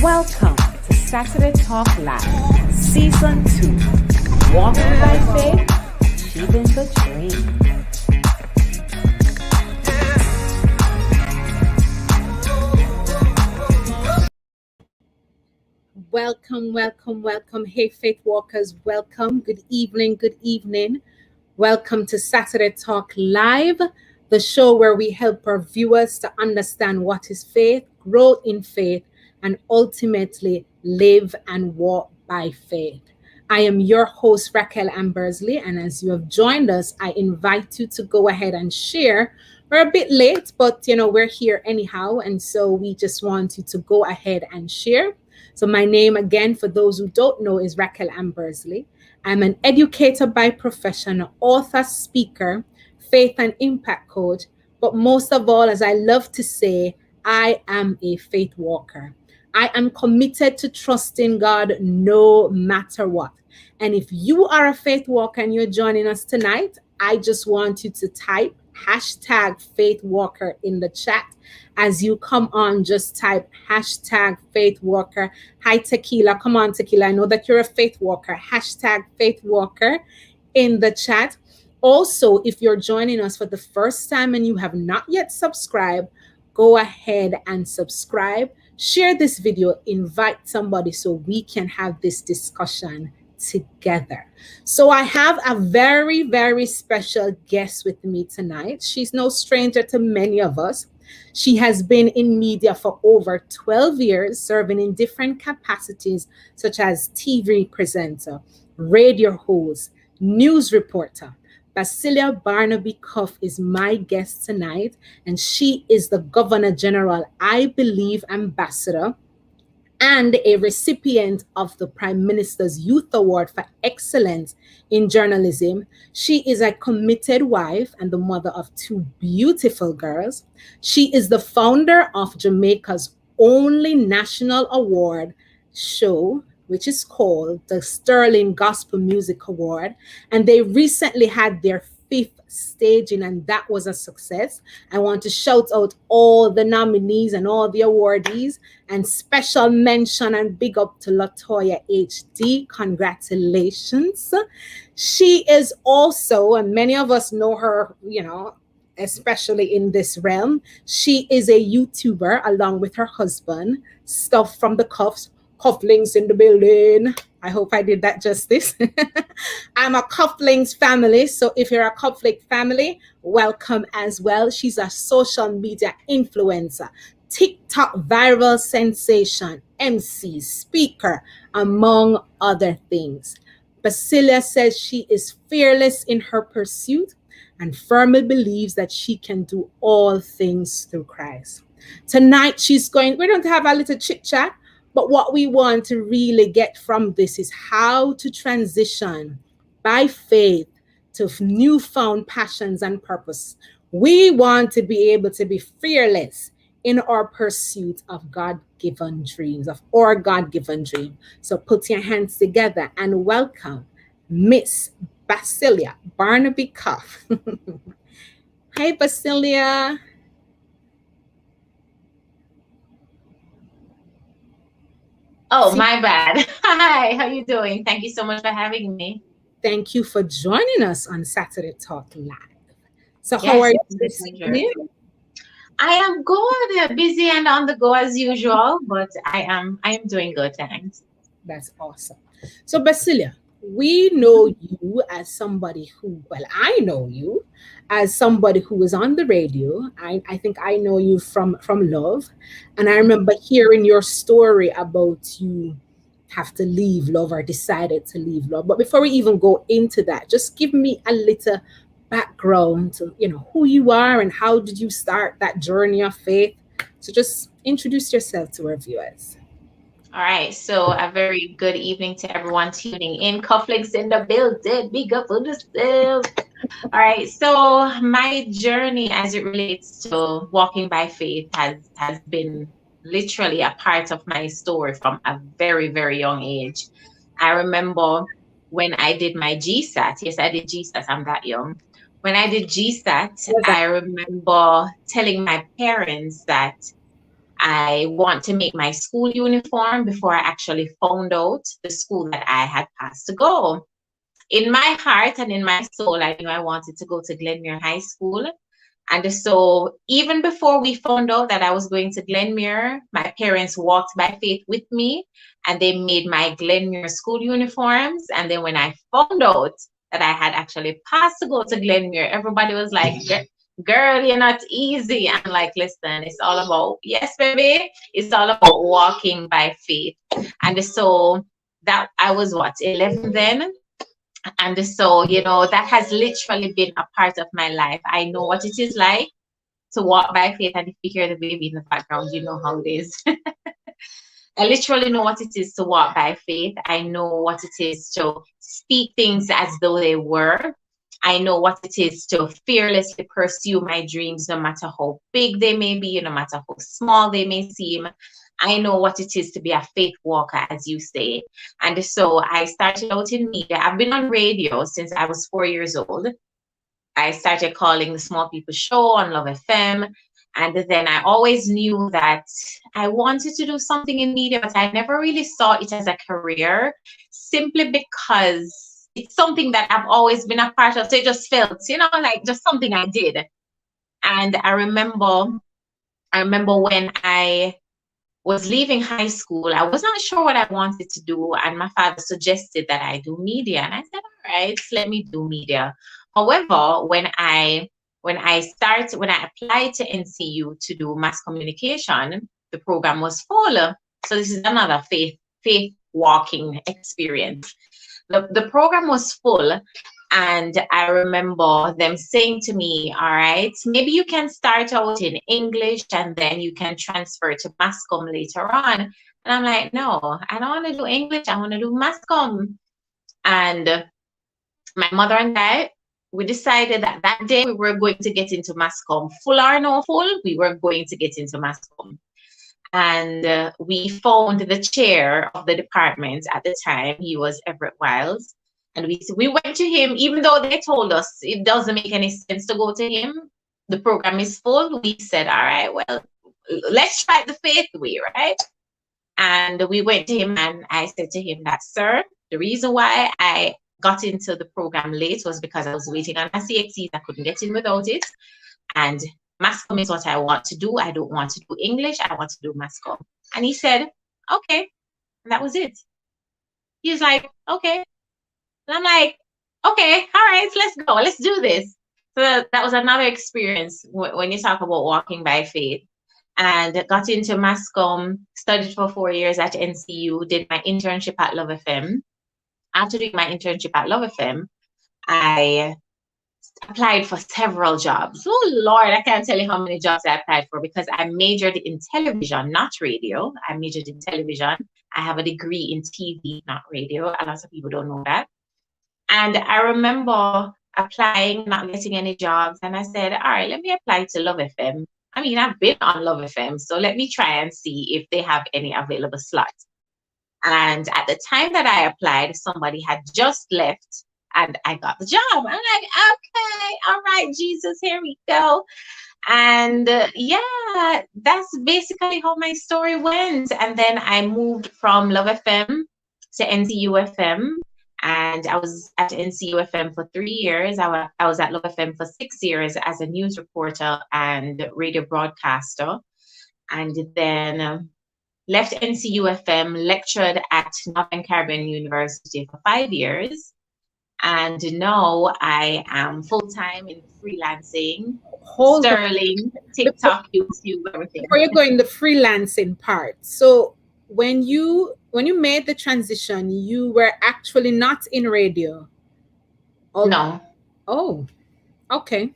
Welcome to Saturday Talk Live, Season 2, Walking by Faith, Achieving the Dream. Welcome. Hey, Faith Walkers, welcome. Good evening. Welcome to Saturday Talk Live, the show where we help our viewers to understand what is faith, grow in faith, and ultimately live and walk by faith. I am your host, Raquel Ambersley, and as you have joined us, I invite you to go ahead and share. We're a bit late, but we're here anyhow, and so we just want you to go ahead and share. So my name, again, for those who don't know, is Raquel Ambersley. I'm an educator by profession, author, speaker, faith and impact coach, but most of all, as I love to say, I am a faith walker. I am committed to trusting God no matter what. And if you are a faith walker and you're joining us tonight, I just want you to type #faithwalker in the chat. As you come on, just type #faithwalker. Hi, Tequila. Come on, Tequila. I know that you're a faith walker. #faithwalker in the chat. Also, if you're joining us for the first time and you have not yet subscribed, go ahead and subscribe. Share this video, invite somebody so we can have this discussion together. So I have a very, very special guest with me tonight. She's no stranger to many of us. She has been in media for over 12 years, serving in different capacities such as TV presenter, radio host, news reporter. Basillia Barnaby-Cuff is my guest tonight, and she is the Governor General, I believe, ambassador, and a recipient of the Prime Minister's Youth Award for Excellence in Journalism. She is a committed wife and the mother of 2 beautiful girls. She is the founder of Jamaica's only national award show, which is called the Sterling Gospel Music Award. And they recently had their 5th staging, and that was a success. I want to shout out all the nominees and all the awardees, and special mention and big up to Latoya HD. Congratulations. She is also, and many of us know her, especially in this realm, she is a YouTuber along with her husband, Stuff from the Cuffs. Cufflinks in the building. I hope I did that justice. I'm a Cufflinks family, so if you're a Cufflink family, welcome as well. She's a social media influencer, TikTok viral sensation, MC, speaker, among other things. Basillia says she is fearless in her pursuit and firmly believes that she can do all things through Christ. Tonight, we're going to have a little chit chat. But what we want to really get from this is how to transition by faith to newfound passions and purpose. We want to be able to be fearless in our pursuit of God-given dreams, of our God-given dream. So put your hands together and welcome Miss Basillia Barnaby-Cuff. Hi, Basillia. Oh, my bad. Hi, how you doing? Thank you so much for having me. Thank you for joining us on Saturday Talk Live. So how are you this evening? I am good, busy and on the go as usual, but I am doing good, thanks. That's awesome. So Basillia, we know you as somebody who, I know you as somebody who was on the radio. I think I know you from Love. And I remember hearing your story about you have to leave Love or decided to leave Love. But before we even go into that, just give me a little background to, who you are and how did you start that journey of faith. So just introduce yourself to our viewers. All right, so a very good evening to everyone tuning in. Cufflinks in the building, big up on yourself. All right, so my journey as it relates to walking by faith has been literally a part of my story from a very, very young age. I remember when I did my GSAT. Yes, I did GSAT. I'm that young. When I did GSAT, I remember telling my parents that I want to make my school uniform before I actually found out the school that I had passed to go. In my heart and in my soul, I knew I wanted to go to Glenmere High School. And so even before we found out that I was going to Glenmere, my parents walked by faith with me and they made my Glenmere school uniforms. And then when I found out that I had actually passed to go to Glenmere, everybody was like, girl, you're not easy. I'm like, listen, it's all about, yes, baby, it's all about walking by faith. And so that I was what, 11 then? And so, that has literally been a part of my life. I know what it is like to walk by faith. And if you hear the baby in the background, you know how it is. I literally know what it is to walk by faith. I know what it is to speak things as though they were. I know what it is to fearlessly pursue my dreams, no matter how big they may be, no matter how small they may seem. I know what it is to be a faith walker, as you say. And so I started out in media. I've been on radio since I was 4 years old. I started calling the Small People Show on Love FM. And then I always knew that I wanted to do something in media, but I never really saw it as a career, simply because it's something that I've always been a part of. So it just felt, like just something I did. And I remember when I was leaving high school, I was not sure what I wanted to do. And my father suggested that I do media. And I said, all right, let me do media. However, when I applied to NCU to do mass communication, the program was full. So this is another faith walking experience. The program was full. And I remember them saying to me, all right, maybe you can start out in English and then you can transfer to mass comm later on. And I'm like, no, I don't want to do English. I want to do mass comm. And my mother and I, we decided that day we were going to get into mass comm. Full or no full, we were going to get into mass comm. And we found the chair of the department at the time. He was Everett Wiles. And we went to him, even though they told us it doesn't make any sense to go to him. The program is full. We said, all right, well, let's try the faith way, right? And we went to him and I said to him that, sir, the reason why I got into the program late was because I was waiting on my CXCs. I couldn't get in without it. And mass comm is what I want to do. I don't want to do English. I want to do mass comm. And he said, okay. And that was it. He was like, okay. And I'm like, okay, all right, let's go. Let's do this. So that was another experience when you talk about walking by faith. And got into mass comm, studied for 4 years at NCU, did my internship at Love FM. After doing my internship at Love FM, I applied for several jobs. Oh, Lord, I can't tell you how many jobs I applied for because I majored in television, not radio. I majored in television. I have a degree in TV, not radio. A lot of people don't know that. And I remember applying, not getting any jobs. And I said, all right, let me apply to Love FM. I mean, I've been on Love FM, so let me try and see if they have any available slots. And at the time that I applied, somebody had just left and I got the job. I'm like, okay, all right, Jesus, here we go. And yeah, that's basically how my story went. And then I moved from Love FM to NCU FM. And I was at NCU FM for 3 years. I was at Love FM for 6 years as a news reporter and radio broadcaster. And then left NCU FM, lectured at Northern Caribbean University for 5 years. And now I am full-time in freelancing, Sterling, TikTok, YouTube, everything. Before you go in the freelancing part, so when you made the transition, you were actually not in radio. No. Oh, okay.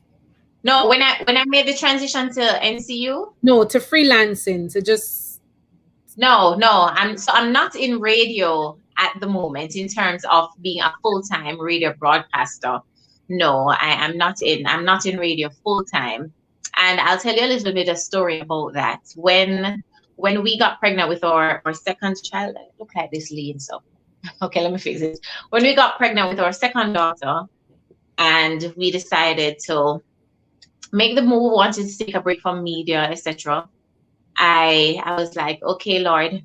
No, when I made the transition to NCU? No, to freelancing, to just No, I'm not in radio at the moment in terms of being a full-time radio broadcaster. No, I'm not in radio full-time. And I'll tell you a little bit of story about that. When we got pregnant with our second child, look like this lean, so okay, let me fix it. When we got pregnant with our second daughter and we decided to make the move, wanted to take a break from media, etc. I was like, okay, Lord,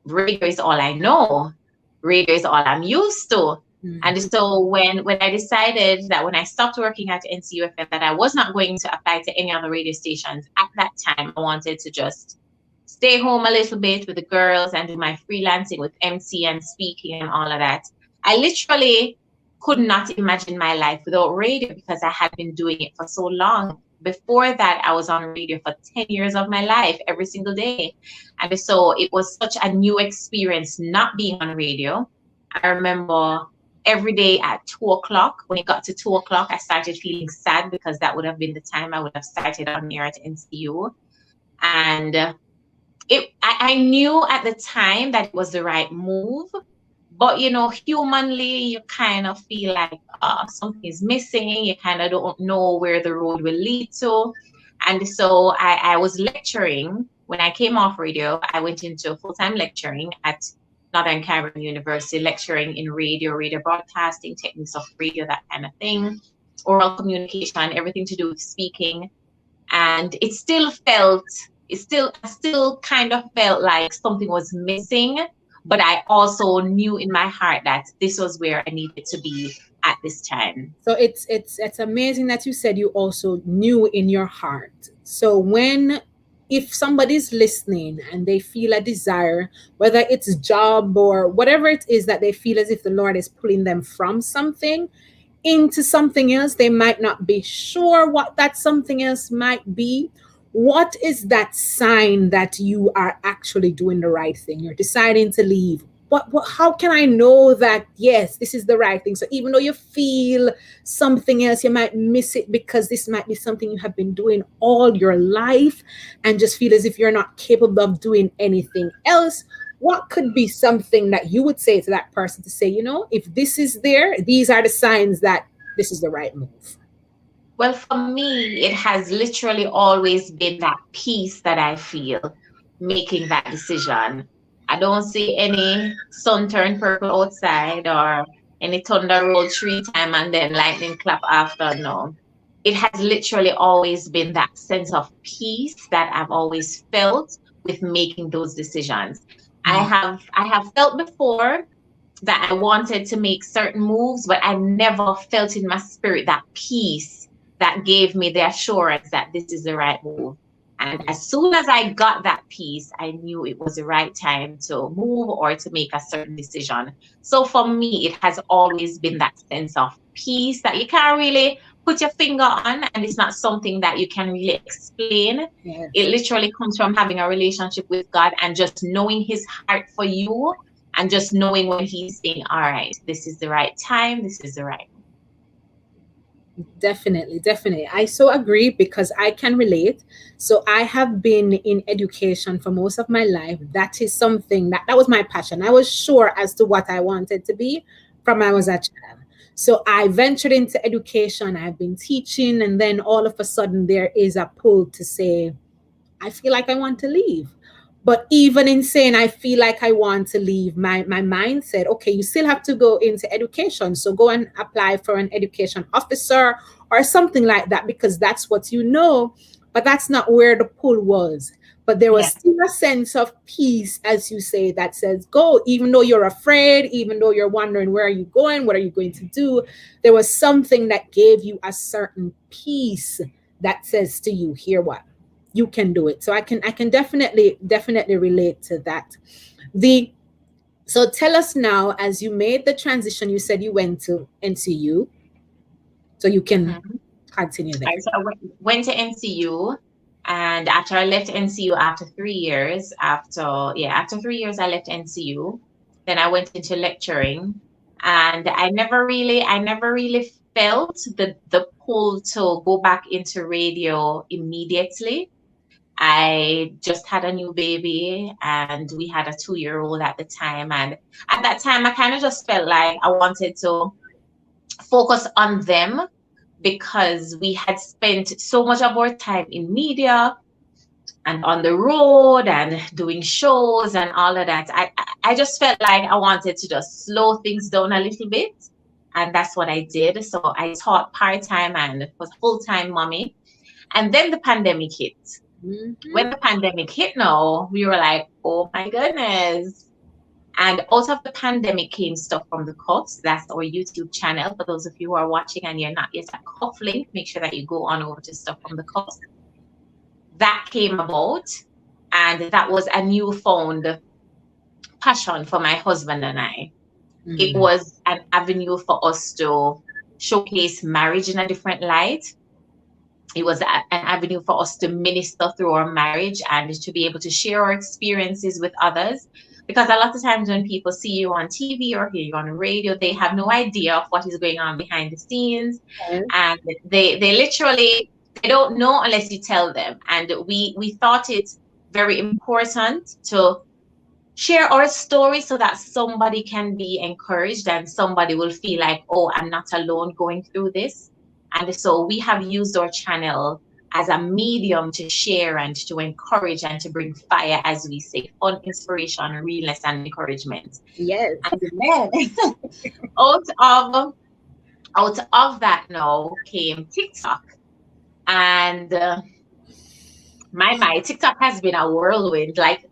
radio is all I know. Radio is all I'm used to. And so when I decided that when I stopped working at NCUFM that I was not going to apply to any other radio stations at that time, I wanted to just stay home a little bit with the girls and do my freelancing with MC and speaking and all of that. I literally could not imagine my life without radio because I had been doing it for so long. Before that, I was on radio for 10 years of my life, every single day. And so it was such a new experience not being on radio. I remember every day at 2 o'clock, when it got to 2 o'clock, I started feeling sad because that would have been the time I would have started on air at NCU. And I knew at the time that it was the right move. But, humanly, you kind of feel like something is missing. You kind of don't know where the road will lead to. And so I was lecturing. When I came off radio, I went into full-time lecturing at Northern Caribbean University, lecturing in radio broadcasting, techniques of radio, that kind of thing, oral communication, everything to do with speaking. And I still kind of felt like something was missing. But I also knew in my heart that this was where I needed to be at this time. So it's amazing that you said you also knew in your heart. So if somebody's listening and they feel a desire, whether it's a job or whatever it is that they feel as if the Lord is pulling them from something into something else, they might not be sure what that something else might be. What is that sign that you are actually doing the right thing? You're deciding to leave. How can I know that, yes, this is the right thing? So even though you feel something else, you might miss it because this might be something you have been doing all your life and just feel as if you're not capable of doing anything else. What could be something that you would say to that person to say, if this is there, these are the signs that this is the right move? Well, for me, it has literally always been that peace that I feel making that decision. I don't see any sun turn purple outside or any thunder roll 3 times and then lightning clap after. No. It has literally always been that sense of peace that I've always felt with making those decisions. I have felt before that I wanted to make certain moves, but I never felt in my spirit that peace that gave me the assurance that this is the right move. And as soon as I got that peace, I knew it was the right time to move or to make a certain decision. So for me, it has always been that sense of peace that you can't really put your finger on, and it's not something that you can really explain. Yes. It literally comes from having a relationship with God and just knowing his heart for you and just knowing when he's saying, all right, this is the right time, this is the right. Definitely. I so agree because I can relate. So I have been in education for most of my life. That is something that was my passion. I was sure as to what I wanted to be from I was a child. So I ventured into education. I've been teaching, and then all of a sudden there is a pull to say, I feel like I want to leave. But even in saying I feel like I want to leave, my mind said, okay, you still have to go into education. So go and apply for an education officer or something like that, because that's what you know. But that's not where the pull was. But there was still a sense of peace, as you say, that says go, even though you're afraid, even though you're wondering where are you going, what are you going to do. There was something that gave you a certain peace that says to you, here what? You can do it. So I can definitely relate to that. So tell us now, as you made the transition, you said you went to NCU, so you can continue there. So I went to NCU, and after I left NCU after 3 years, after 3 years I left NCU, then I went into lecturing, and I never really felt the pull to go back into radio immediately. I just had a new baby and we had a 2-year-old at the time. And at that time, I kind of just felt like I wanted to focus on them because we had spent so much of our time in media and on the road and doing shows and all of that. I just felt like I wanted to just slow things down a little bit. And that's what I did. So I taught part-time and was full-time mommy. And then the pandemic hit. When the pandemic hit now, we were like, oh my goodness. And out of the pandemic came stuff from the Cuffs. That's our YouTube channel. For those of you who are watching and you're not yet at Cuff Link, make sure that you go on over to stuff from the Cuffs. That came about, and that was a newfound passion for my husband and I. It was an avenue for us to showcase marriage in a different light. It was an avenue for us to minister through our marriage and to be able to share our experiences with others. Because a lot of times when people see you on TV or hear you on the radio, they have no idea of what is going on behind the scenes. And they literally, they don't know unless you tell them. And we thought it very important to share our story so that somebody can be encouraged and somebody will feel like, oh, I'm not alone going through this. And so we have used our channel as a medium to share and to encourage and to bring fire, as we say, fun, inspiration, realness, and encouragement. Yes. And then out of that now came TikTok. And my TikTok has been a whirlwind. Like,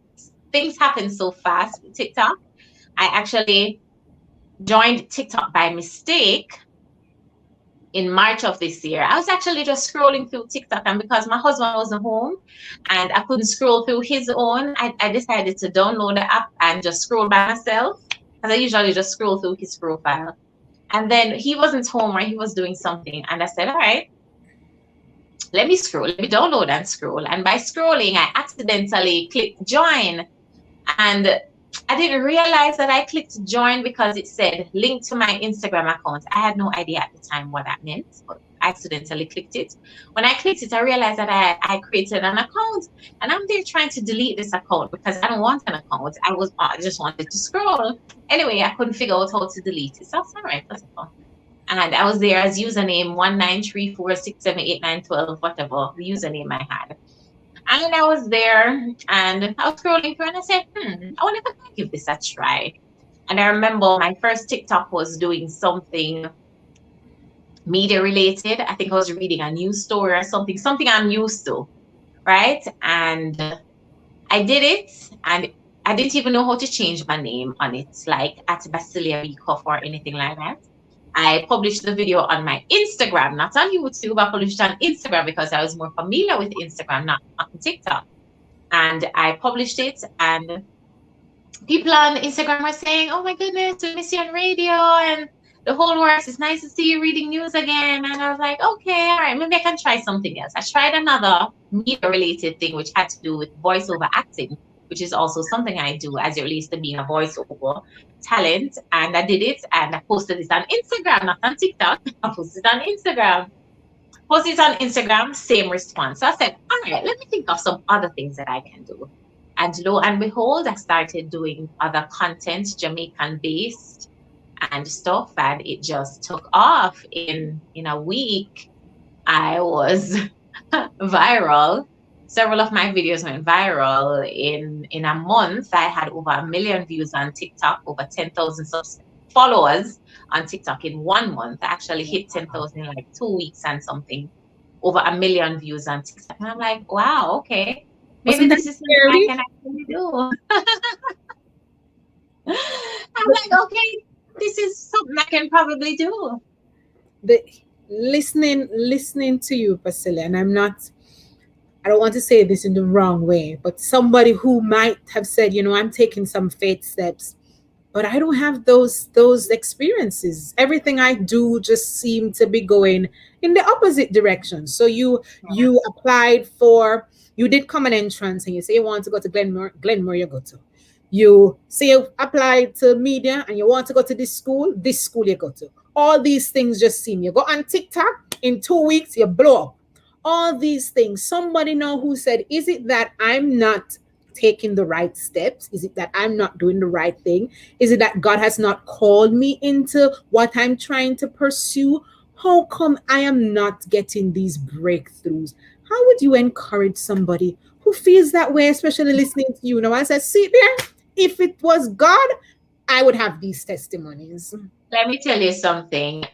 things happen so fast with TikTok. I actually joined TikTok by mistake in March of this year. I was actually just scrolling through TikTok, and because my husband wasn't home and I couldn't scroll through his own, I decided to download the app and just scroll by myself, because I usually just scroll through his profile. And then he wasn't home or he was doing something, and I said, all right, let me download and scroll. And by scrolling, I accidentally clicked join. And I didn't realize that I clicked join because it said link to my Instagram account. I had no idea at the time what that meant, but I accidentally clicked it. When I clicked it, I realized that I created an account, and I'm there trying to delete this account because I don't want an account. I just wanted to scroll. Anyway, I couldn't figure out how to delete it. So I was all right, that's fine. And I was there as username 19346789112, whatever the username I had. And I was there and I was scrolling through and I said, I wonder if I can give this a try. And I remember my first TikTok was doing something media related. I think I was reading a news story or something I'm used to, right? And I did it, and I didn't even know how to change my name on it, like at Basillia-Cuff or anything like that. I published the video on my Instagram, not on YouTube. I published it on Instagram because I was more familiar with Instagram, not on TikTok. And I published it, and people on Instagram were saying, oh my goodness, we miss you on radio and the whole works. It's nice to see you reading news again. And I was like, okay, all right, maybe I can try something else. I tried another media-related thing, which had to do with voiceover acting, which is also something I do as it relates to being a voiceover talent. And I did it, and I posted it on Instagram, not on TikTok. I posted it on Instagram. Posted it on Instagram, same response. So I said, all right, let me think of some other things that I can do. And lo and behold, I started doing other content, Jamaican-based and stuff, and it just took off. In a week, I was viral. Several of my videos went viral. In a month, I had over 1 million views on TikTok, over 10,000 followers on TikTok in 1 month. I actually hit 10,000 in like 2 weeks and something, over 1 million views on TikTok. And I'm like, wow, okay, maybe this is something I can actually do. I'm like, okay, this is something I can probably do. Listening to you, Basillia, and I don't want to say this in the wrong way, but somebody who might have said, I'm taking some faith steps, but I don't have those experiences. Everything I do just seem to be going in the opposite direction. So you applied for, you did common entrance, and you say you want to go to Glenmore you go to. You say you applied to media and you want to go to this school you go to. All these things just seem, you go on TikTok, in 2 weeks you blow up. All these things. Somebody know who said, is it that I'm not taking the right steps? Is it that I'm not doing the right thing? Is it that God has not called me into what I'm trying to pursue? How come I am not getting these breakthroughs? How would you encourage somebody who feels that way, especially listening to you? I said, see there, if it was God, I would have these testimonies. Let me tell you something.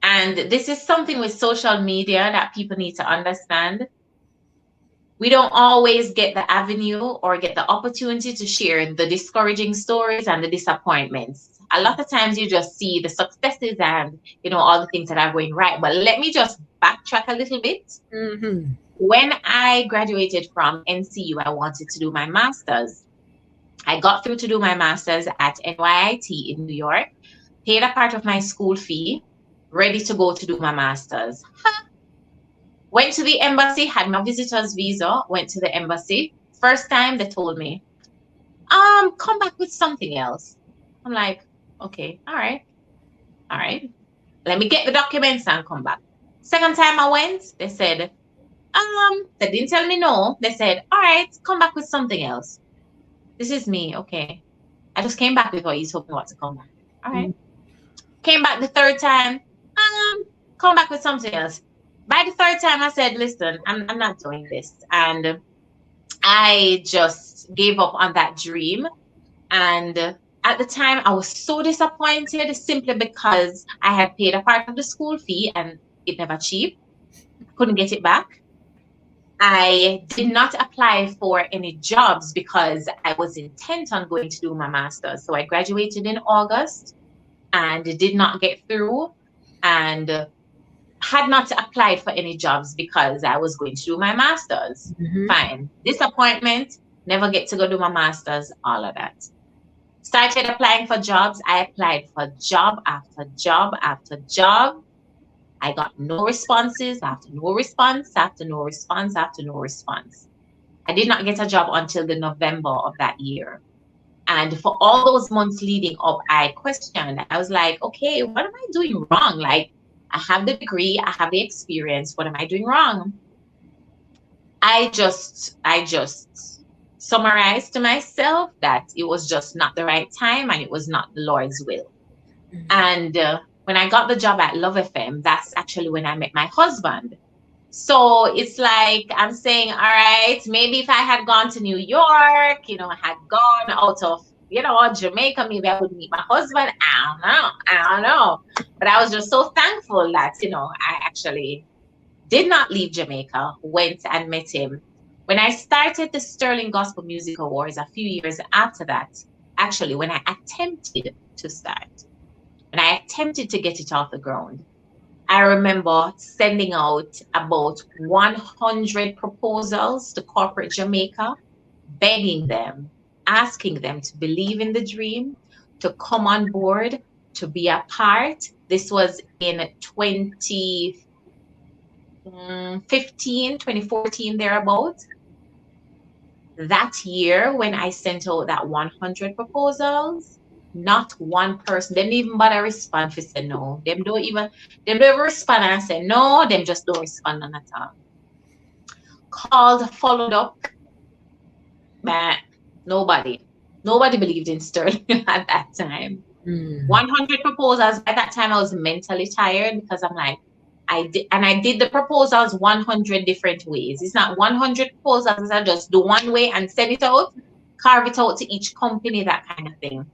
And this is something with social media that people need to understand. we don't always get the avenue or get the opportunity to share the discouraging stories and the disappointments. A lot of times you just see the successes and, all the things that are going right. But let me just backtrack a little bit. Mm-hmm. When I graduated from NCU, I wanted to do my master's. I got through to do my master's at NYIT in New York, paid a part of my school fee, ready to go to do my master's. Went to the embassy, had my visitor's visa, went to the embassy. First time they told me, come back with something else. I'm like, okay, all right. Let me get the documents and come back. Second time I went, they said, they didn't tell me no. They said, all right, come back with something else. This is me, okay. I just came back with what you told me what to come back. All right. Came back the third time, come back with something else. By the third time, I said, listen, I'm not doing this. And I just gave up on that dream. And at the time, I was so disappointed simply because I had paid a part of the school fee and it never cheap. Couldn't get it back. I did not apply for any jobs because I was intent on going to do my master's. So I graduated in August and did not get through and had not applied for any jobs because I was going to do my master's. Mm-hmm. Fine. Disappointment, never get to go do my master's, all of that. Started applying for jobs. I applied for job after job after job. I got no responses after no response after no response after no response. I did not get a job until the November of that year. And for all those months leading up, I questioned. I was like, okay, what am I doing wrong? Like, I have the degree, I have the experience. What am I doing wrong? I just summarized to myself that it was just not the right time and it was not the Lord's will. Mm-hmm. And when I got the job at Love FM, that's actually when I met my husband. So it's like I'm saying, all right, maybe if I had gone to New York, I had gone out of, Jamaica, maybe I would meet my husband. I don't know. But I was just so thankful that, I actually did not leave Jamaica, went and met him. When I started the Sterling Gospel Music Awards a few years after that, actually, when I attempted to start, when I attempted to get it off the ground, I remember sending out about 100 proposals to corporate Jamaica, begging them, asking them to believe in the dream, to come on board, to be a part. This was in 2014, thereabouts. That year, when I sent out that 100 proposals, not one person, them even bother respond for say no. Them don't even respond and say no, them just don't respond none at all. Called, followed up, but nobody believed in Sterling at that time. 100 proposals. By that time, I was mentally tired because I'm like, I did the proposals 100 different ways. It's not 100 proposals I just do one way and send it out, carve it out to each company, that kind of thing.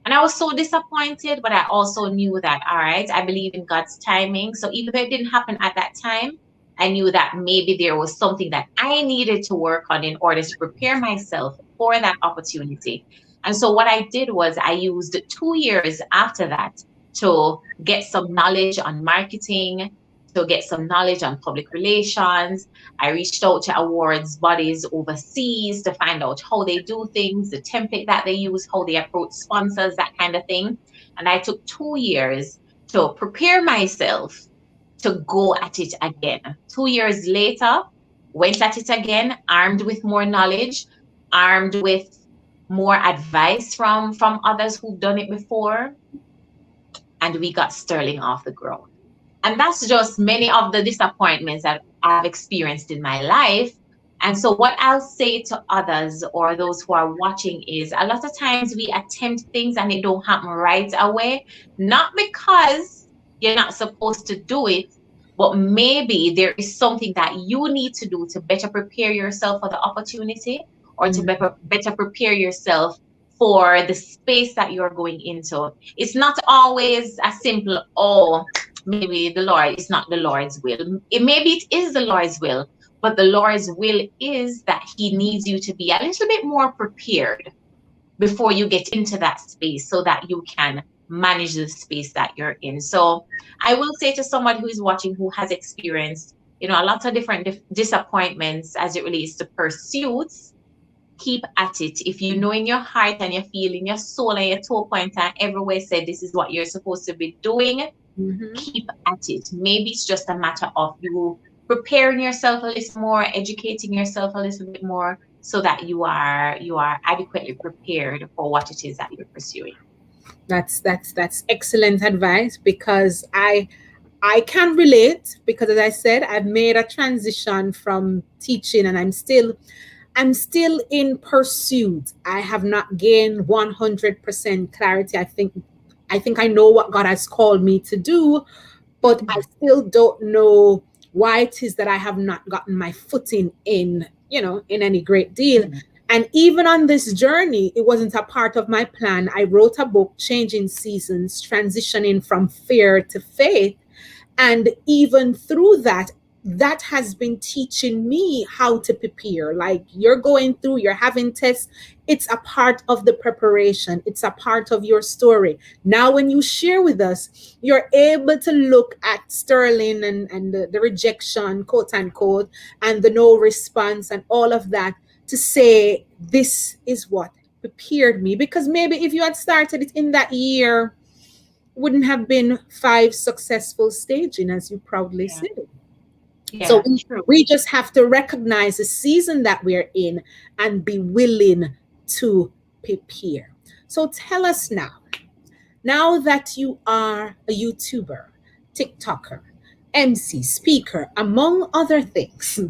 And I was so disappointed, but I also knew that, all right, I believe in God's timing. So even though it didn't happen at that time, I knew that maybe there was something that I needed to work on in order to prepare myself for that opportunity. And so what I did was I used 2 years after that to get some knowledge on marketing, to get some knowledge on public relations. I reached out to awards bodies overseas to find out how they do things, the template that they use, how they approach sponsors, that kind of thing. And I took 2 years to prepare myself to go at it again. 2 years later, went at it again, armed with more knowledge, armed with more advice from others who've done it before. And we got Sterling off the ground. And that's just many of the disappointments that I've experienced in my life. And so what I'll say to others or those who are watching is a lot of times we attempt things and it don't happen right away, not because you're not supposed to do it, but maybe there is something that you need to do to better prepare yourself for the opportunity or to better prepare yourself for the space that you're going into. It's not always a simple, maybe the Lord is not the Lord's will. Maybe it is the Lord's will, But the Lord's will is that He needs you to be a little bit more prepared before you get into that space so that you can manage the space that you're in. So I will say to someone who is watching who has experienced, a lot of different disappointments as it relates to pursuits, keep at it. If you know in your heart and you feel in your soul and your toe pointer everywhere said this is what you're supposed to be doing, keep at it. Maybe it's just a matter of you preparing yourself a little more, educating yourself a little bit more, so that you are adequately prepared for what it is that you're pursuing. That's excellent advice, because I can relate, because as I said, I've made a transition from teaching, and I'm still in pursuit. I have not gained 100% clarity. I think I know what God has called me to do, but I still don't know why it is that I have not gotten my footing in any great deal. And even on this journey, it wasn't a part of my plan. I wrote a book, Changing Seasons, Transitioning from Fear to Faith. And even through that has been teaching me how to prepare. Like, you're having tests. It's a part of the preparation. It's a part of your story. Now, when you share with us, you're able to look at Sterling and the rejection, quote unquote, and the no response and all of that, to say, this is what prepared me. Because maybe if you had started it in that year, wouldn't have been 5 successful staging, as you proudly Yeah. said. Yeah, So true. we just have to recognize the season that we're in and be willing to prepare. So tell us now that you are a YouTuber, TikToker, MC, speaker, among other things,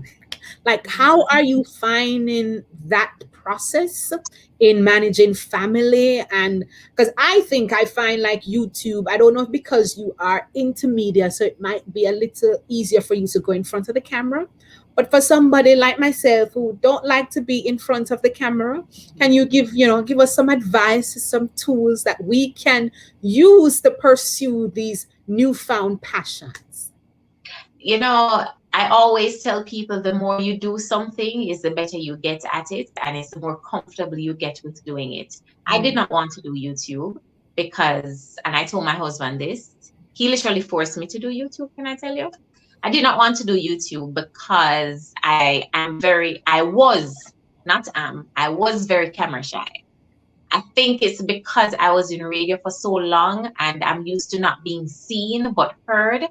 like, how are you finding that process in managing family? And because I think I find, like, YouTube, I don't know if because you are into media, so it might be a little easier for you to go in front of the camera. But for somebody like myself who don't like to be in front of the camera, can you give us some advice, some tools that we can use to pursue these newfound passions? I always tell people the more you do something is the better you get at it, and it's the more comfortable you get with doing it. I did not want to do YouTube because, and I told my husband this, he literally forced me to do YouTube, can I tell you? I did not want to do YouTube because I was very camera shy. I think it's because I was in radio for so long and I'm used to not being seen but heard.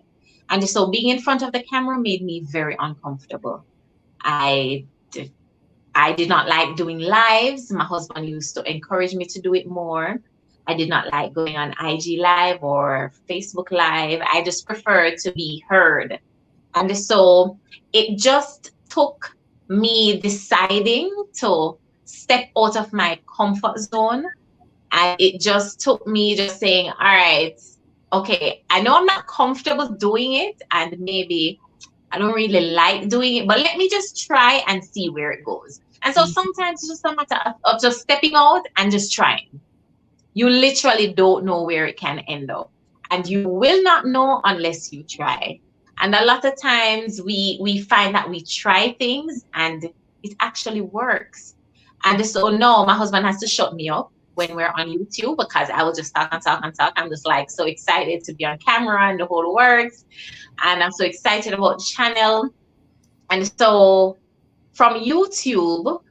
And so being in front of the camera made me very uncomfortable. I did, I did not like doing lives. My husband used to encourage me to do it more. I did not like going on IG Live or Facebook Live. I just preferred to be heard. And so it just took me deciding to step out of my comfort zone. And it just took me just saying, all right, okay, I know I'm not comfortable doing it, and maybe I don't really like doing it, but let me just try and see where it goes. And so sometimes it's just a matter of just stepping out and just trying. You literally don't know where it can end up. And you will not know unless you try. And a lot of times we find that we try things and it actually works. And so no, my husband has to shut me up when we're on YouTube because I will just talk and talk and talk. I'm just like so excited to be on camera and the whole works. And I'm so excited about the channel. And so YouTube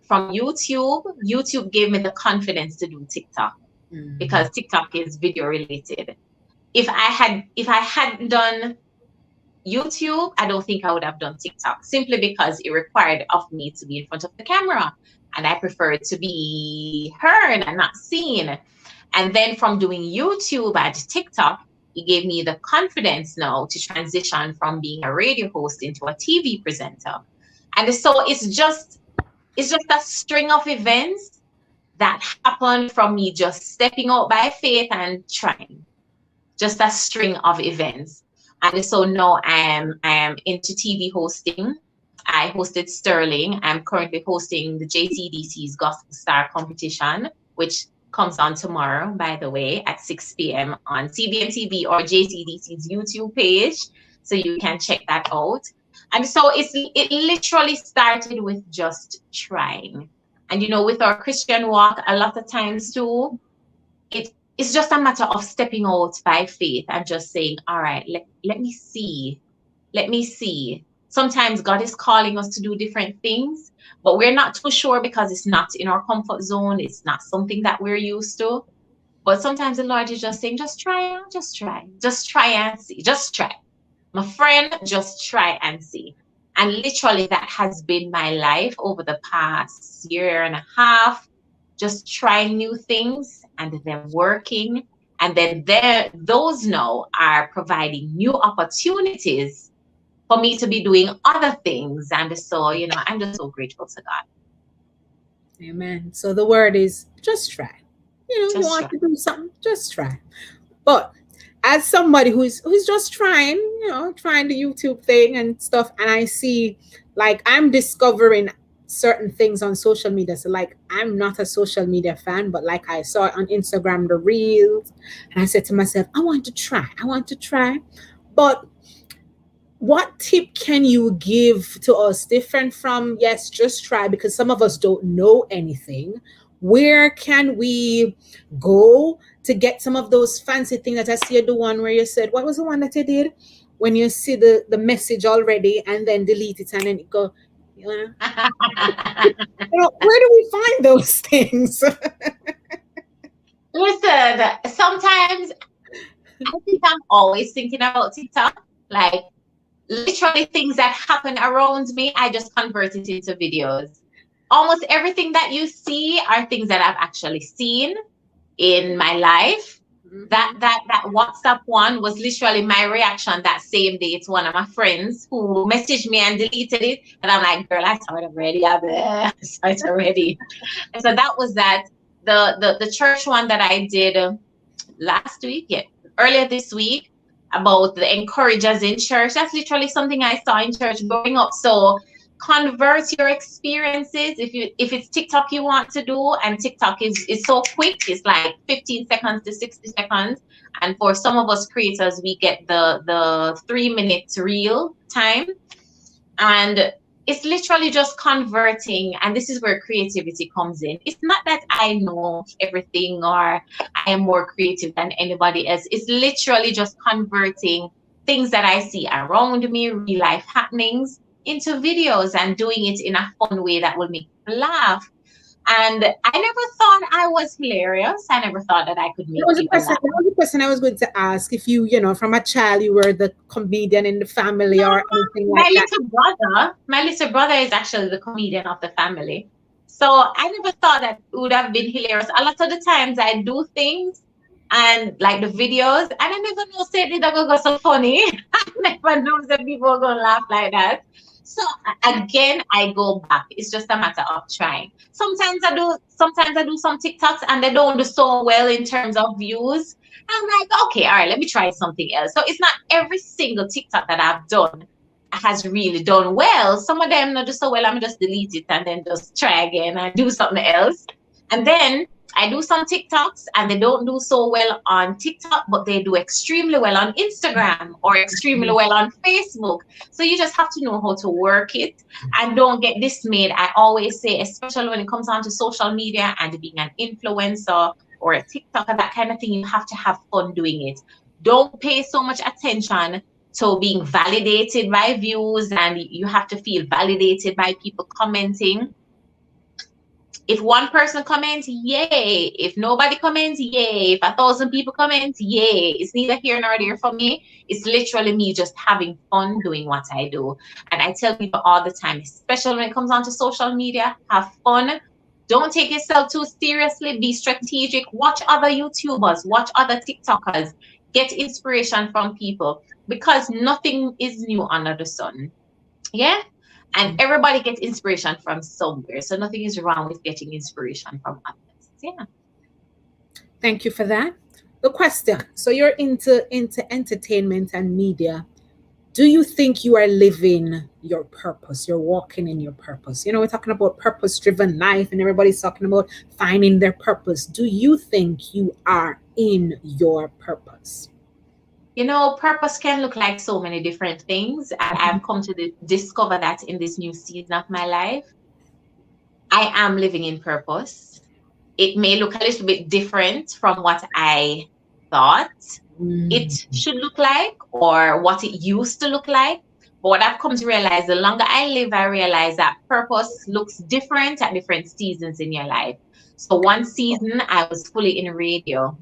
gave me the confidence to do TikTok because TikTok is video related. If I hadn't done YouTube, I don't think I would have done TikTok simply because it required of me to be in front of the camera. And I prefer to be heard and not seen. And then from doing YouTube and TikTok, it gave me the confidence now to transition from being a radio host into a TV presenter. And so it's just a string of events that happened from me just stepping out by faith and trying. Just a string of events. And so now I am into TV hosting. I hosted Sterling. I'm currently hosting the JCDC's Gospel Star competition, which comes on tomorrow, by the way, at 6 p.m. on CBN TV or JCDC's YouTube page. So you can check that out. And so it literally started with just trying. And with our Christian walk, a lot of times too, it's just a matter of stepping out by faith and just saying, all right, let me see. Let me see. Sometimes God is calling us to do different things, but we're not too sure because it's not in our comfort zone. It's not something that we're used to. But sometimes the Lord is just saying, just try, just try and see, just try. My friend, just try and see. And literally that has been my life over the past year and a half, just trying new things and then working. And then those now are providing new opportunities for me to be doing other things. And so, I'm just so grateful to God. Amen. So the word is just try. You Just want try. to do something, just try. But as somebody who's just trying, trying the YouTube thing and stuff, and I see like I'm discovering certain things on social media. So like I'm not a social media fan, but like I saw on Instagram the reels, and I said to myself, I want to try. But what tip can you give to us different from yes, just try, because some of us don't know anything? Where can we go to get some of those fancy things that I see the one where you said, what was the one that you did when you see the message already and then delete it and then it go, where do we find those things? Listen, sometimes I think I'm always thinking about TikTok. Like literally things that happen around me, I just convert it into videos. Almost everything that you see are things that I've actually seen in my life. That WhatsApp one was literally my reaction that same day to one of my friends who messaged me and deleted it. And I'm like, girl, I saw it already. I saw it already. And so that was that. The church one that I did last week, earlier this week, about the encouragers in church. That's literally something I saw in church growing up. So convert your experiences. If it's TikTok you want to do, and TikTok is so quick, it's like 15 seconds to 60 seconds. And for some of us creators, we get the 3 minute reel time. And it's literally just converting, and this is where creativity comes in. It's not that I know everything or I am more creative than anybody else. It's literally just converting things that I see around me, real life happenings, into videos and doing it in a fun way that will make me laugh. And I never thought I was hilarious. I never thought that I could make people laugh. That was a question I was going to ask. If you, from a child, you were the comedian in the family or anything like that. My little brother is actually the comedian of the family. So I never thought that it would have been hilarious. A lot of the times I do things and like the videos, and I never know say it go so funny. I never know that people are gonna laugh like that. So again, I go back. It's just a matter of trying. Sometimes I do some TikToks and they don't do so well in terms of views. I'm like, okay, all right, let me try something else. So it's not every single TikTok that I've done has really done well. Some of them not do so well. I'm just delete it and then just try again and do something else. And then I do some TikToks and they don't do so well on TikTok, but they do extremely well on Instagram or extremely well on Facebook. So you just have to know how to work it and don't get dismayed. I always say, especially when it comes on to social media and being an influencer or a TikToker, that kind of thing, you have to have fun doing it. Don't pay so much attention to being validated by views, and you have to feel validated by people commenting. If one person comments, yay. If nobody comments, yay. If 1,000 people comment, yay. It's neither here nor there for me. It's literally me just having fun doing what I do. And I tell people all the time, especially when it comes on to social media, have fun. Don't take yourself too seriously. Be strategic. Watch other YouTubers. Watch other TikTokers. Get inspiration from people, because nothing is new under the sun. Yeah? And everybody gets inspiration from somewhere. So nothing is wrong with getting inspiration from others. Yeah. Thank you for that. The question. So you're into entertainment and media. Do you think you are living your purpose? You're walking in your purpose. We're talking about purpose-driven life and everybody's talking about finding their purpose. Do you think you are in your purpose? Purpose can look like so many different things. And I've come to discover that in this new season of my life, I am living in purpose. It may look a little bit different from what I thought it Mm. should look like or what it used to look like. But what I've come to realize, the longer I live, I realize that purpose looks different at different seasons in your life. So one season I was fully in radio.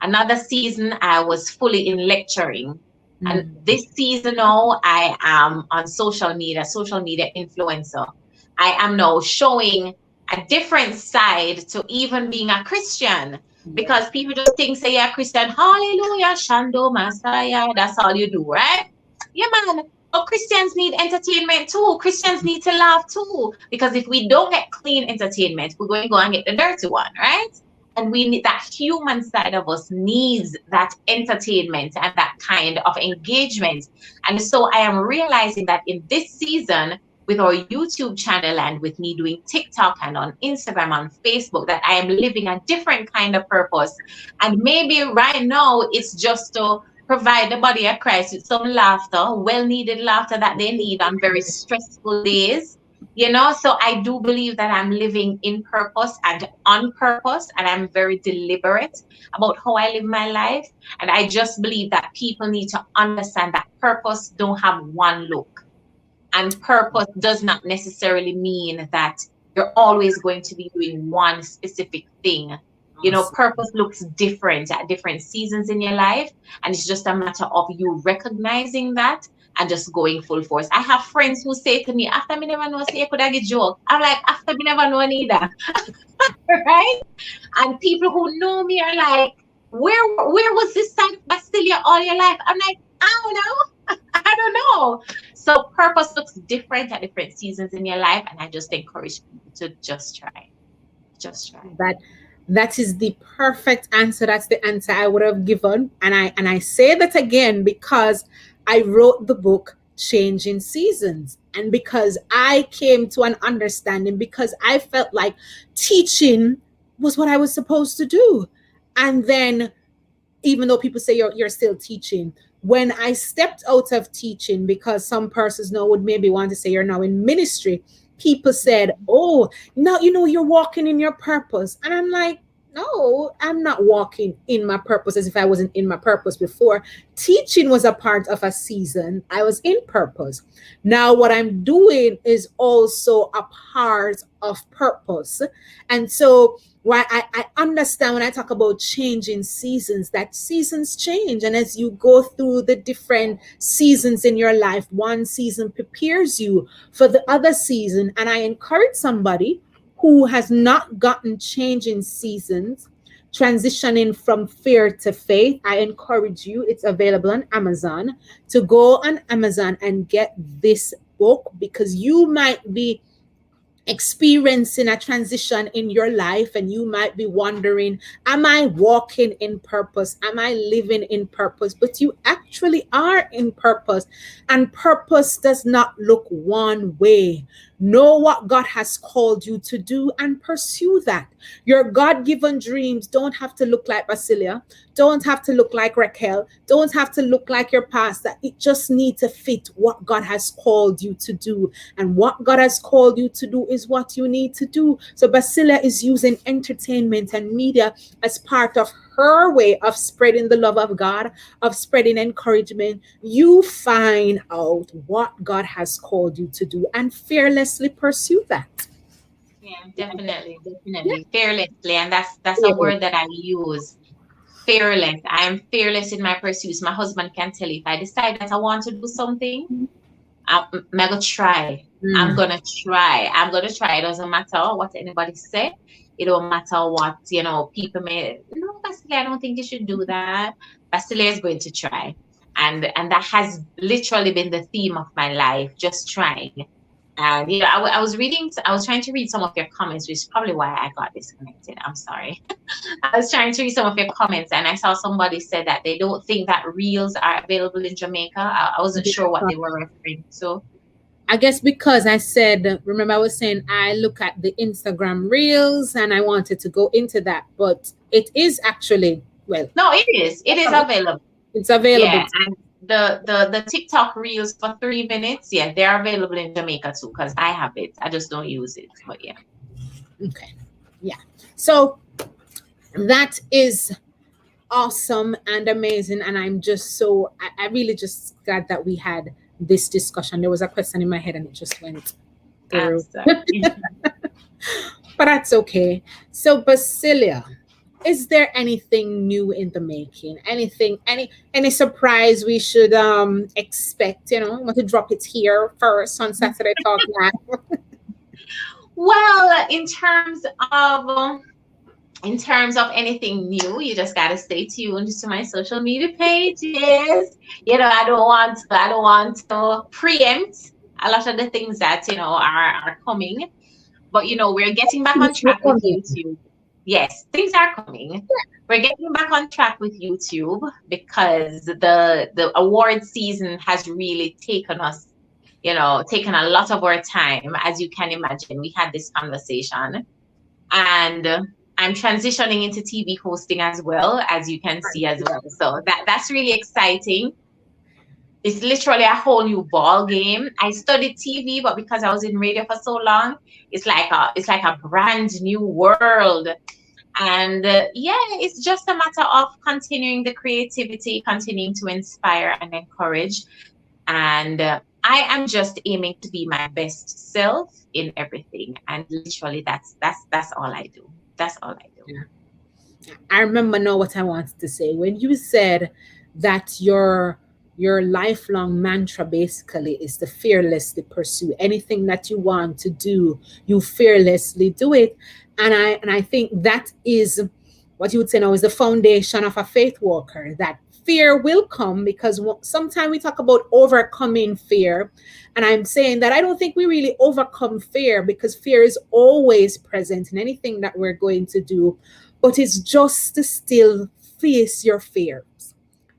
Another season I was fully in lecturing. And Mm. this season now I am on social media influencer. I am now showing a different side to even being a Christian, because people just think, say, you're a Christian, hallelujah, Shando, Messiah, that's all you do, right? Yeah, man. But Christians need entertainment too. Christians need to laugh too. Because if we don't get clean entertainment, we're going to go and get the dirty one, right? And we need that human side of us needs that entertainment and that kind of engagement. And so I am realizing that in this season, with our YouTube channel and with me doing TikTok and on Instagram, on Facebook, that I am living a different kind of purpose. And maybe right now it's just to provide the body of Christ with some laughter, well needed laughter that they need on very stressful days. So I do believe that I'm living in purpose and on purpose, and I'm very deliberate about how I live my life. And I just believe that people need to understand that purpose don't have one look. And purpose does not necessarily mean that you're always going to be doing one specific thing. Awesome. Purpose looks different at different seasons in your life. And it's just a matter of you recognizing that and just going full force. I have friends who say to me, after me never know, say you could have a joke. I'm like, after me never know neither. Right? And people who know me are like, where was this side of Basillia all your life? I'm like, I don't know. I don't know. So purpose looks different at different seasons in your life, and I just encourage people to just try. Just try. That that is the perfect answer. That's the answer I would have given. And I say that again because I wrote the book Changing Seasons. And because I came to an understanding, because I felt like teaching was what I was supposed to do. And then, even though people say you're still teaching, when I stepped out of teaching, because some persons now would maybe want to say you're now in ministry, people said, oh, now you're walking in your purpose. And I'm like, no, I'm not walking in my purpose as if I wasn't in my purpose before. Teaching was a part of a season. I was in purpose. Now, what I'm doing is also a part of purpose. And so, why I understand when I talk about changing seasons, that seasons change. And as you go through the different seasons in your life, one season prepares you for the other season. And I encourage somebody who has not gotten changing seasons, transitioning from fear to faith. I encourage you, it's available on Amazon, to go on Amazon and get this book, because you might be experiencing a transition in your life and you might be wondering, am I walking in purpose? Am I living in purpose? But you actually are in purpose, and purpose does not look one way. Know what God has called you to do and pursue that. Your God-given dreams don't have to look like Basillia, don't have to look like Raquel, don't have to look like your pastor. It just needs to fit what God has called you to do. And what God has called you to do is what you need to do. So Basillia is using entertainment and media as part of her way of spreading the love of God, of spreading encouragement. You find out what God has called you to do and fearlessly pursue that. Yeah, definitely, Yeah. definitely. Fearlessly. And that's a word that I use. Fearless. I am fearless in my pursuits. My husband can tell you if I decide that I want to do something, I'm gonna try. I'm Mm. gonna try. I'm gonna try. It doesn't matter what anybody say. It don't matter what people may. No, Basilia, I don't think you should do that. Basilia is going to try, and that has literally been the theme of my life. Just trying. And I was reading. I was trying to read some of your comments, which is probably why I got disconnected. I'm sorry. I was trying to read some of your comments, and I saw somebody said that they don't think that reels are available in Jamaica. I wasn't sure what they were referring to. I guess because I said, remember, I was saying I look at the Instagram reels and I wanted to go into that, but it is actually, well, No, it is. It is available. It's available. Yeah, and the TikTok reels for 3 minutes, yeah, they're available in Jamaica too, because I have it. I just don't use it. But yeah. Okay. Yeah. So that is awesome and amazing. And I'm just so, I really just glad that we had this discussion. There was a question in my head and it just went I'm through. sorry. But that's okay. So, Basilia, is there anything new in the making? Anything, any surprise we should expect? You know, I want to drop it here first on Saturday Talk Live. Well, in terms of anything new, you just gotta stay tuned to my social media pages. I don't want to preempt a lot of the things that are coming. But we're getting back on track with YouTube. Yes, things are coming. We're getting back on track with YouTube because the award season has really taken a lot of our time. As you can imagine, we had this conversation, and I'm transitioning into TV hosting as well, as you can see as well. So that's really exciting. It's literally a whole new ball game. I studied TV, but because I was in radio for so long, it's like a brand new world. And yeah, it's just a matter of continuing the creativity, continuing to inspire and encourage. And I am just aiming to be my best self in everything. And literally, that's all I do. That's all I do. I remember now what I wanted to say. When you said that your lifelong mantra basically is to fearlessly pursue anything that you want to do, you fearlessly do it. And I think that is what you would say now is the foundation of a faith walker, that fear will come because sometimes we talk about overcoming fear, and I'm saying that I don't think we really overcome fear because fear is always present in anything that we're going to do, but it's just to still face your fears.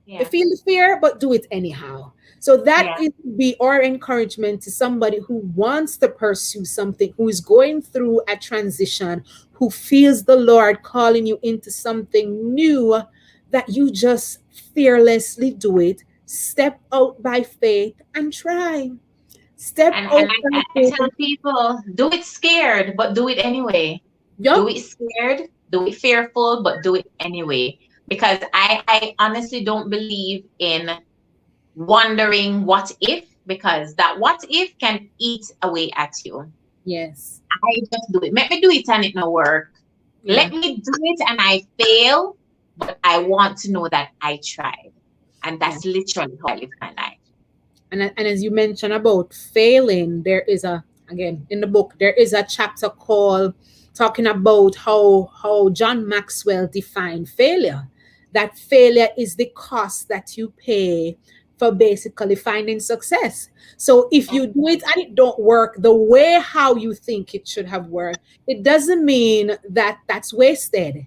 You Yeah. feel the fear, but do it anyhow. So that Yeah. is be our encouragement to somebody who wants to pursue something, who is going through a transition, who feels the Lord calling you into something new, that you just fearlessly do it. Step out by faith and try. Step And out I, by I I faith. tell people, do it scared, but do it anyway. Do Yup. it scared, do it fearful, but do it anyway. Because I honestly don't believe in wondering what if, because that what if can eat away at you. Yes. I just do it. Let me do it and it no work. Yeah. Let me do it and I fail, but I want to know that I tried. And Yeah. that's literally how I live my life. And as you mentioned about failing, there is a, again in the book there is a chapter called talking about how John Maxwell defined failure. That failure is the cost that you pay for basically finding success. So if you do it and it don't work the way how you think it should have worked, it doesn't mean that that's wasted.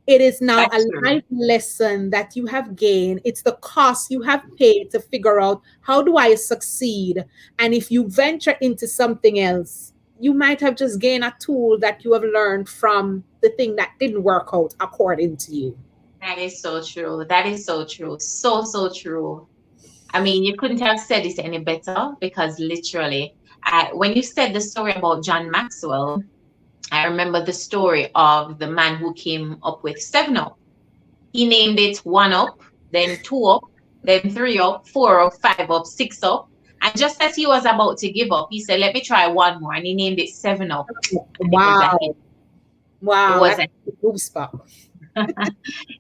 It is now a That's true. life lesson that you have gained. It's the cost you have paid to figure out how do I succeed. And if you venture into something else, you might have just gained a tool that you have learned from the thing that didn't work out according to you. That is so true. That is so true. So, so true. I mean, you couldn't have said it any better because literally, when you said the story about John Maxwell, I remember the story of the man who came up with 7 Up. He named it 1 Up, then 2 Up, then 3 Up, 4 Up, 5 Up, 6 Up. And just as he was about to give up, he said, "Let me try one more." And he named it 7 Up. And it was a hit. Wow. It Wow. was That's a a good spot.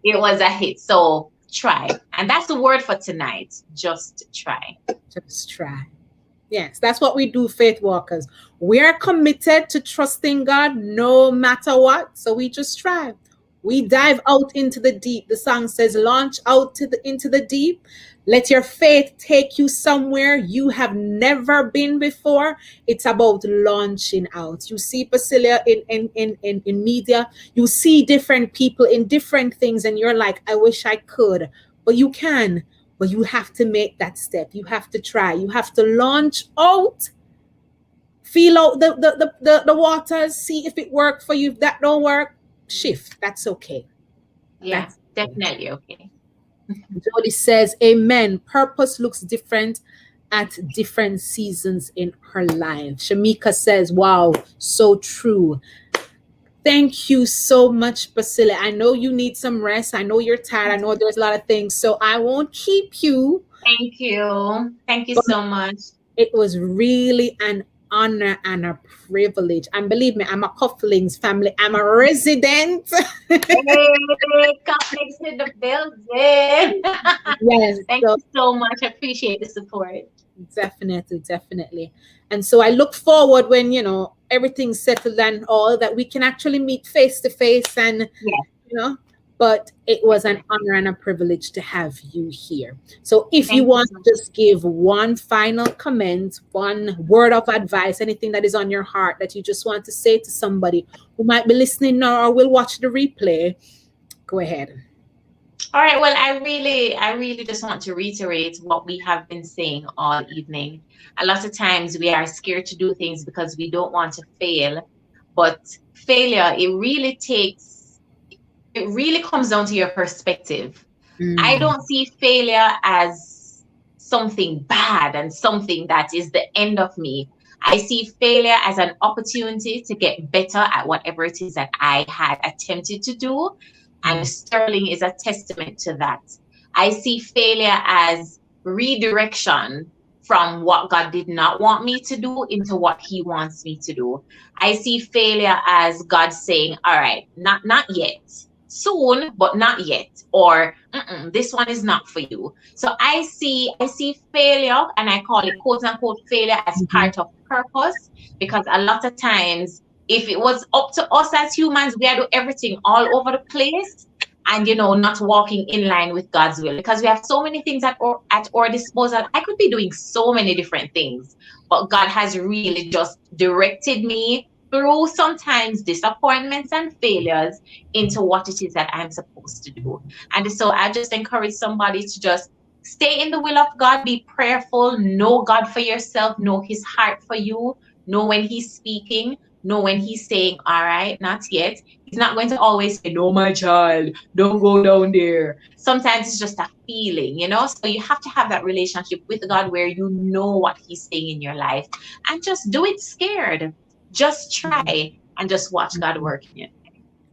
it was a hit. So try. And that's the word for tonight. Just try. Just try. Yes, that's what we do, faith walkers. We are committed to trusting God no matter what. So we just try. We dive out into the deep. The song says, launch out into the deep. Let your faith take you somewhere you have never been before. It's about launching out. You see Basillia in media, you see different people in different things, and you're like, I wish I could. But you can. But you have to make that step. You have to try. You have to launch out, feel out the waters, see if it worked for you. If that don't work, shift. That's okay. Yeah, That's okay. definitely okay. Jody says, Amen. Purpose looks different at different seasons in her life. Shamika says, wow, so true. Thank you so much, Basillia. I know you need some rest. I know you're tired. I know there's a lot of things, so I won't keep you. Thank you. Thank you But so much. it was really an honor and a privilege. And believe me, I'm a Coughlin's family. I'm a resident. Hey, conflicts in the building. Yes. Thank So you so much. I appreciate the support. definitely, definitely. And so I look forward when, everything's settled and all that we can actually meet face to face and, Yes, you know, but it was an definitely. honor and a privilege to have you here. So if you Thank you want so to much. just give one final comment, one word of advice, anything that is on your heart that you just want to say to somebody who might be listening now or will watch the replay, go ahead. All right. Well, I really just want to reiterate what we have been saying all evening. A lot of times we are scared to do things because we don't want to fail. But failure, it really comes down to your perspective. I Mm, don't see failure as something bad and something that is the end of me. I see failure as an opportunity to get better at whatever it is that I had attempted to do. And mm, Sterling is a testament to that. I see failure as redirection from what God did not want me to do into what He wants me to do. I see failure as God saying, all right, not yet. Soon, but not yet. Or this one is not for you. So I see failure, and I call it quote unquote failure, as mhm, part of purpose, because a lot of times, if it was up to us as humans, we are doing everything all over the place, and not walking in line with God's will, because we have so many things at our disposal. I could be doing so many different things, but God has really just directed me through sometimes disappointments and failures into what it is that I'm supposed to do. And so I just encourage somebody to just stay in the will of God, be prayerful, know God for yourself, know His heart for you, know when He's speaking, know when He's saying, all right, not yet. He's not going to always say, no, my child, don't go down there. Sometimes it's just a feeling. So you have to have that relationship with God where you know what He's saying in your life, and just do it scared. Just mhm, try and just watch God mhm. work in it.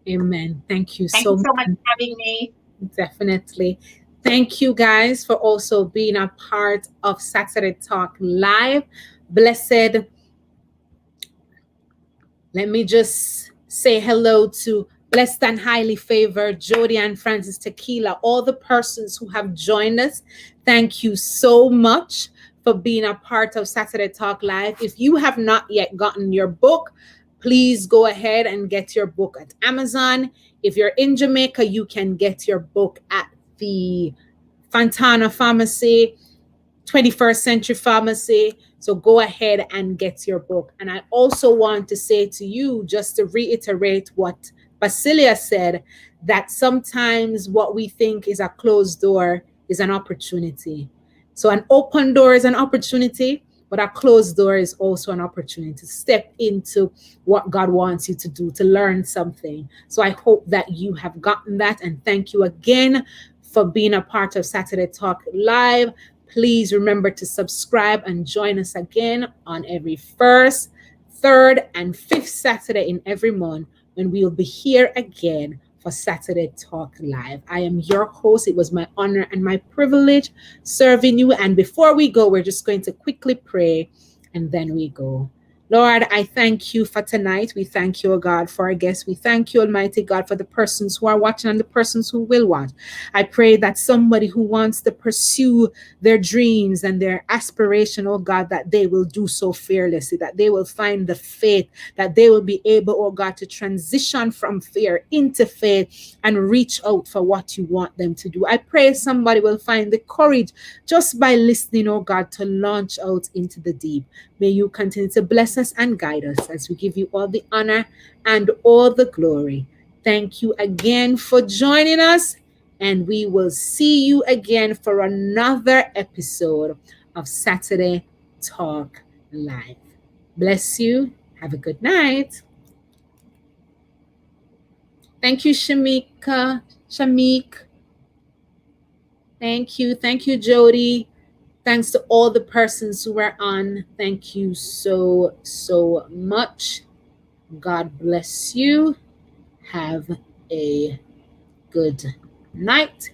Amen. Thank you Thank you so so much much. for having me. Definitely. Thank you guys for also being a part of Saturday Talk Live. Blessed. Let me just say hello to Blessed and Highly Favored, Jody and Francis Tequila, all the persons who have joined us. Thank you so much for being a part of Saturday Talk Live. If you have not yet gotten your book, please go ahead and get your book at Amazon. If you're in Jamaica, you can get your book at the Fontana Pharmacy, 21st Century Pharmacy. So go ahead and get your book. And I also want to say to you, just to reiterate what Basilia said, that sometimes what we think is a closed door is an opportunity. So an open door is an opportunity, but a closed door is also an opportunity to step into what God wants you to do, to learn something. So I hope that you have gotten that. And thank you again for being a part of Saturday Talk Live. Please remember to subscribe and join us again on every first, third, and fifth Saturday in every month when we'll be here again for Saturday Talk Live. I am your host. It was my honor and my privilege serving you. And before we go, we're just going to quickly pray and then we go. Lord, I thank you for tonight. We thank you, O God, for our guests. We thank you, Almighty God, for the persons who are watching and the persons who will watch. I pray that somebody who wants to pursue their dreams and their aspiration, oh God, that they will do so fearlessly, that they will find the faith, that they will be able, oh God, to transition from fear into faith and reach out for what you want them to do. I pray somebody will find the courage just by listening, oh God, to launch out into the deep. May you continue to bless us and guide us as we give you all the honor and all the glory. Thank you again for joining us, and we will see you again for another episode of Saturday Talk Live. Bless you. Have a good night. Thank you, Shamika. Shamik. Thank you. Thank you, Jody. Thanks to all the persons who were on. Thank you so, so much. God bless you. Have a good night.